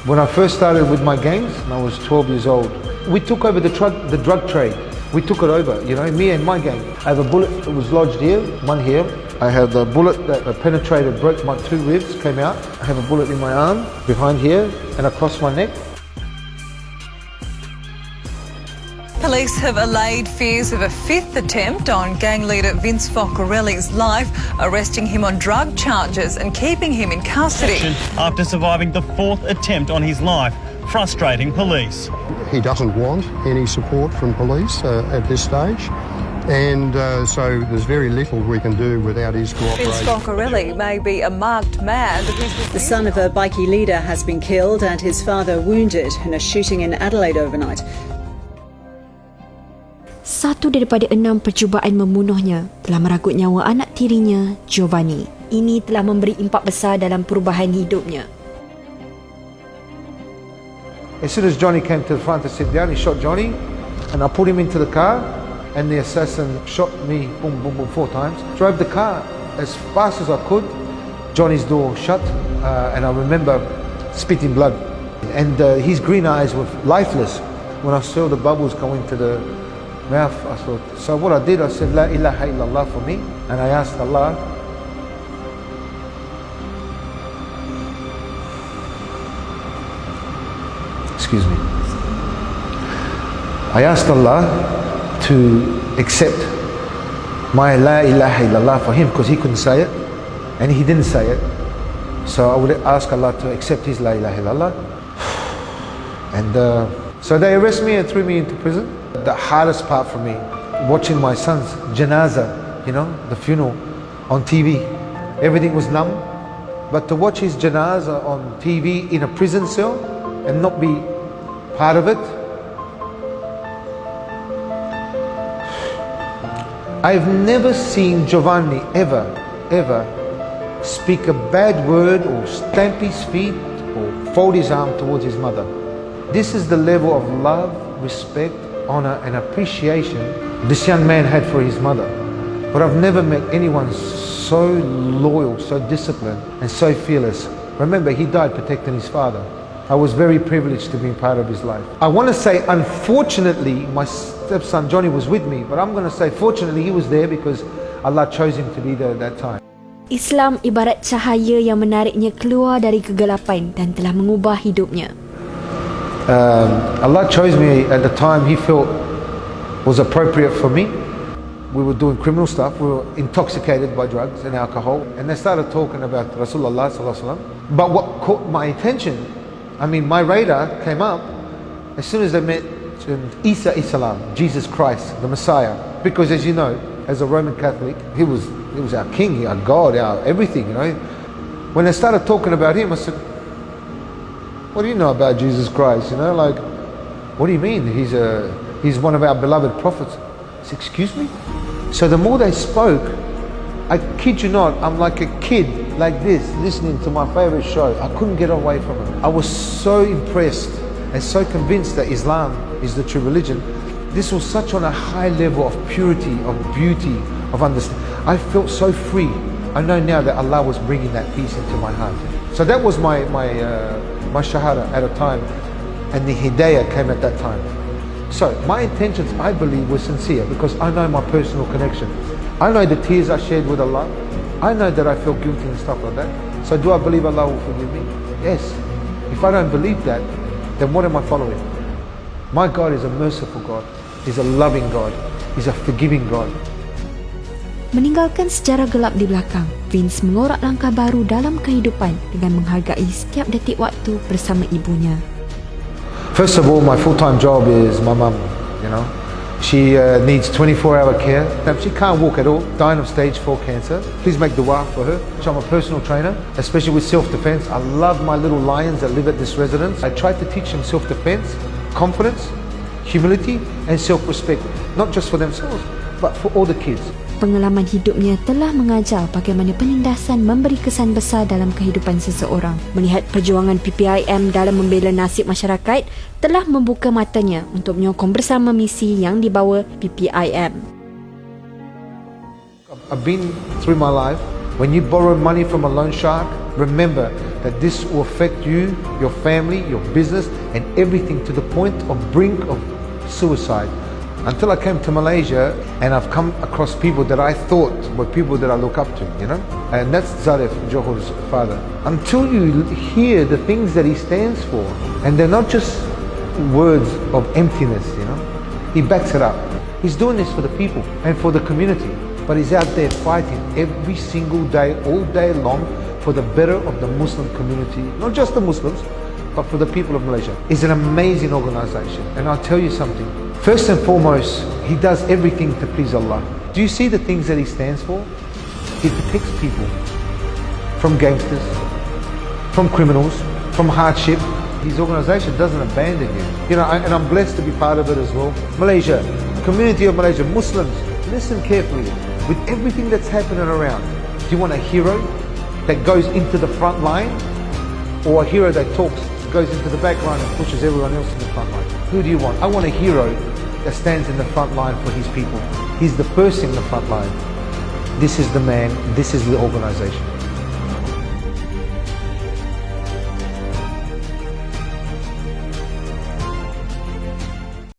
When I first started with my gangs, I was 12 years old. We took over the drug trade. We took it over, you know, me and my gang. I have a bullet that was lodged here, one here. I have the bullet that penetrated, broke my 2 ribs, came out. I have a bullet in my arm, behind here, and across my neck. Police have allayed fears of a 5th attempt on gang leader Vince Focarelli's life, arresting him on drug charges and keeping him in custody. After surviving the 4th attempt on his life, frustrating police. He doesn't want any support from police at this stage, and so there's very little we can do without his cooperation. Vince Focarelli may be a marked man, but he's The son of a bikie leader has been killed and his father wounded in a shooting in Adelaide overnight. Satu daripada 6 percubaan membunuhnya telah merenggut nyawa anak tirinya, Giovanni. Ini telah memberi impak besar dalam perubahan hidupnya. As soon as Johnny came to the front to sit down, he shot Johnny, and I put him into the car, and the assassin shot me, boom, boom, boom, 4 times. Drove the car as fast as I could. Johnny's door shut, and I remember spitting blood. And his green eyes were lifeless. When I saw the bubbles go into the mouth, I thought, so what I did, I said, La ilaha illallah for me, and I asked Allah, excuse me, I asked Allah to accept my La ilaha illallah for him, because he couldn't say it, and he didn't say it, so I would ask Allah to accept his La ilaha illallah, and so they arrested me and threw me into prison. The hardest part for me, watching my son's janaza, you know, the funeral, on TV. Everything was numb, but to watch his janaza on TV in a prison cell and not be part of it, I've never seen Giovanni ever speak a bad word or stamp his feet or fold his arm towards his mother. This is the level of love, respect, honor and appreciation this young man had for his mother. But I've never met anyone so loyal, so disciplined and so fearless. Remember, he died protecting his father. I was very privileged to be part of his life. I want to say, unfortunately, my stepson Johnny was with me, but I'm going to say, fortunately, he was there because Allah chose him to be there at that time. Islam ibarat cahaya yang menariknya keluar dari kegelapan dan telah mengubah hidupnya. Allah chose me at the time He felt was appropriate for me. We were doing criminal stuff, we were intoxicated by drugs and alcohol, and they started talking about Rasulullah sallallahu alaihi wasallam. But what caught my attention, I mean my radar came up as soon as they met Isa Islam, Jesus Christ, the Messiah. Because as you know, as a Roman Catholic, he was our king, our God, our everything, you know. When they started talking about him, I said, what do you know about Jesus Christ? You know, like, what do you mean? He's one of our beloved prophets. I said, excuse me? So the more they spoke, I kid you not, I'm like a kid like this, listening to my favorite show. I couldn't get away from it. I was so impressed and so convinced that Islam is the true religion. This was such on a high level of purity, of beauty, of understanding. I felt so free. I know now that Allah was bringing that peace into my heart. So that was my shahada at a time, and the hidayah came at that time. So my intentions, I believe, were sincere because I know my personal connection. I know the tears I shared with Allah. I know that I felt guilty and stuff like that. So do I believe Allah will forgive me? Yes. If I don't believe that, then what am I following? My God is a merciful God. He's a loving God. He's a forgiving God. Meninggalkan sejarah gelap di belakang, Vince mengorak langkah baru dalam kehidupan dengan menghargai setiap detik waktu bersama ibunya. First of all, my full-time job is my mum, you know. She needs 24-hour care. She can't walk at all, dying of stage 4 cancer. Please make dua for her. I'm a personal trainer, especially with self-defense. I love my little lions that live at this residence. I try to teach them self-defense, confidence, humility and self-respect, not just for themselves, but for all the kids. Pengalaman hidupnya telah mengajar bagaimana penindasan memberi kesan besar dalam kehidupan seseorang. Melihat perjuangan PPIM dalam membela nasib masyarakat telah membuka matanya untuk menyokong bersama misi yang dibawa PPIM. I've been through my life, when you borrow money from a loan shark, remember that this will affect you, your family, your business, and everything to the point of brink of suicide. Until I came to Malaysia, and I've come across people that I thought were people that I look up to, you know? And that's Zarif, Johor's father. Until you hear the things that he stands for, and they're not just words of emptiness, you know? He backs it up. He's doing this for the people and for the community, but he's out there fighting every single day, all day long, for the better of the Muslim community, not just the Muslims, but for the people of Malaysia. It's an amazing organization, and I'll tell you something. First and foremost, he does everything to please Allah. Do you see the things that he stands for? He protects people from gangsters, from criminals, from hardship. His organization doesn't abandon you. You know, and I'm blessed to be part of it as well. Malaysia, community of Malaysia, Muslims, listen carefully. With everything that's happening around, do you want a hero that goes into the front line, or a hero that talks, goes into the back line and pushes everyone else in the front line? Who do you want? I want a hero that stands in the front line for his people. He's the first in the front line. This is the man, this is the organization.